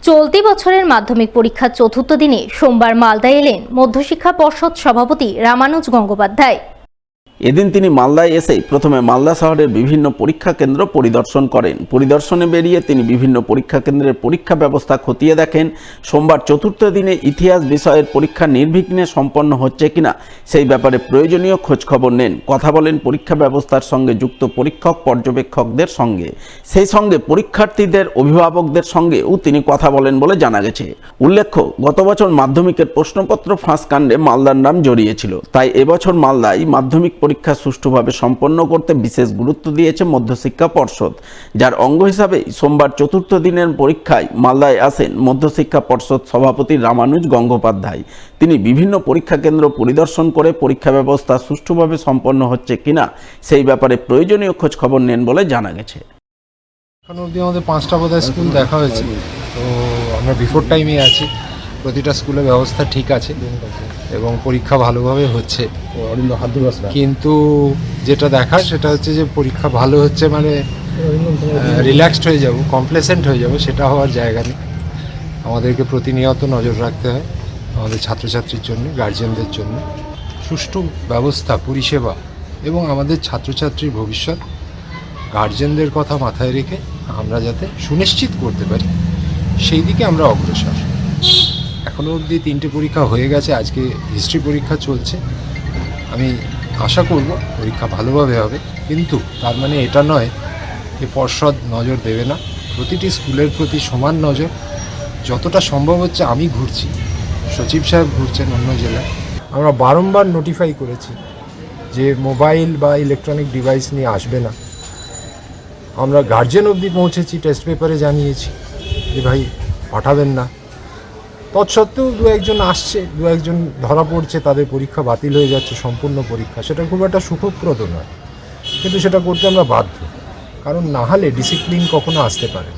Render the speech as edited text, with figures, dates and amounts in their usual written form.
চলতি বছরের মাধ্যমিক পরীক্ষার চতুর্থ দিনে সোমবার মালদায় এলেন মধ্যশিক্ষা পর্ষদ সভাপতি রামানুজ গঙ্গোপাধ্যায়। এদিন তিনি মালদায় এসে প্রথমে মালদা শহরের বিভিন্ন পরীক্ষা কেন্দ্র পরিদর্শন করেন। পরিদর্শনে বেরিয়ে তিনি বিভিন্ন পরীক্ষা কেন্দ্রের পরীক্ষা ব্যবস্থা খতিয়ে দেখেন। সোমবার চতুর্থ দিনে ইতিহাস বিষয়ের পরীক্ষা নির্বিঘ্নে সম্পন্ন হচ্ছে কিনা সেই ব্যাপারে প্রয়োজনীয় খোঁজখবর নেন। কথা বলেন পরীক্ষা ব্যবস্থার সঙ্গে যুক্ত পরীক্ষক পর্যবেক্ষকদের সঙ্গে, সেই সঙ্গে পরীক্ষার্থীদের অভিভাবকদের সঙ্গেও তিনি কথা বলেন বলে জানা গেছে। উল্লেখ্য, গত বছর মাধ্যমিকের প্রশ্নপত্র ফাঁস কাণ্ডে মালদার নাম জড়িয়েছিল, তাই এবছর মালদায় মাধ্যমিক পরীক্ষা সুষ্ঠুভাবে সম্পন্ন করতে বিশেষ গুরুত্ব দিয়েছে মধ্যশিক্ষা পর্ষদ, যার অঙ্গ হিসাবে সোমবার চতুর্থ দিনের পরীক্ষায় মালদায় আসেন মধ্যশিক্ষা পর্ষদ সভাপতি রামানুজ গঙ্গোপাধ্যায়। তিনি বিভিন্ন পরীক্ষা কেন্দ্র পরিদর্শন করে পরীক্ষা ব্যবস্থা সুষ্ঠুভাবে সম্পন্ন হচ্ছে কিনা সেই ব্যাপারে প্রয়োজনীয় খোঁজ খবর নেন বলে জানা গেছে। এখন অবধি আমাদের 5টা বোধহয় স্কুল দেখা হয়েছে, তো আমরা বিফোর টাইমে আছি। প্রতিটা স্কুলের ব্যবস্থা ঠিক আছে এবং পরীক্ষা ভালোভাবে হচ্ছে, কিন্তু যেটা দেখার সেটা হচ্ছে যে পরীক্ষা ভালো হচ্ছে মানে রিল্যাক্সড হয়ে যাব, কমপ্লেসেন্ট হয়ে যাব, সেটা হওয়ার জায়গা নেই। আমাদেরকে প্রতিনিয়ত নজর রাখতে হয় আমাদের ছাত্রছাত্রীর জন্য, গার্জিয়ানদের জন্য সুষ্ঠু ব্যবস্থা, পরিষেবা এবং আমাদের ছাত্রছাত্রীর ভবিষ্যৎ গার্জিয়ানদের কথা মাথায় রেখে আমরা যাতে সুনিশ্চিত করতে পারি সেই দিকে আমরা অগ্রসর। এখনও অবধি 3টে পরীক্ষা হয়ে গেছে, আজকে হিস্ট্রি পরীক্ষা চলছে। আমি আশা করব পরীক্ষা ভালোভাবে হবে, কিন্তু তার মানে এটা নয় যে পর্ষদ নজর দেবে না। প্রতিটি স্কুলের প্রতি সমান নজর যতটা সম্ভব হচ্ছে। আমি ঘুরছি, সচিব সাহেব ঘুরছেন অন্য জেলায়। আমরা বারংবার নোটিফাই করেছি যে মোবাইল বা ইলেকট্রনিক ডিভাইস নিয়ে আসবে না। আমরা গার্জেন অবধি পৌঁছেছি, টেস্ট পেপারে জানিয়েছি যে ভাই পাঠাবেন না। তৎসত্ত্বেও দু একজন আসছে, দু একজন ধরা পড়ছে, তাদের পরীক্ষা বাতিল হয়ে যাচ্ছে, সম্পূর্ণ পরীক্ষা। সেটা খুব একটা সুখপ্রদ নয়, কিন্তু সেটা করতে আমরা বাধ্য, কারণ না হলে ডিসিপ্লিন কখনো আসতে পারে।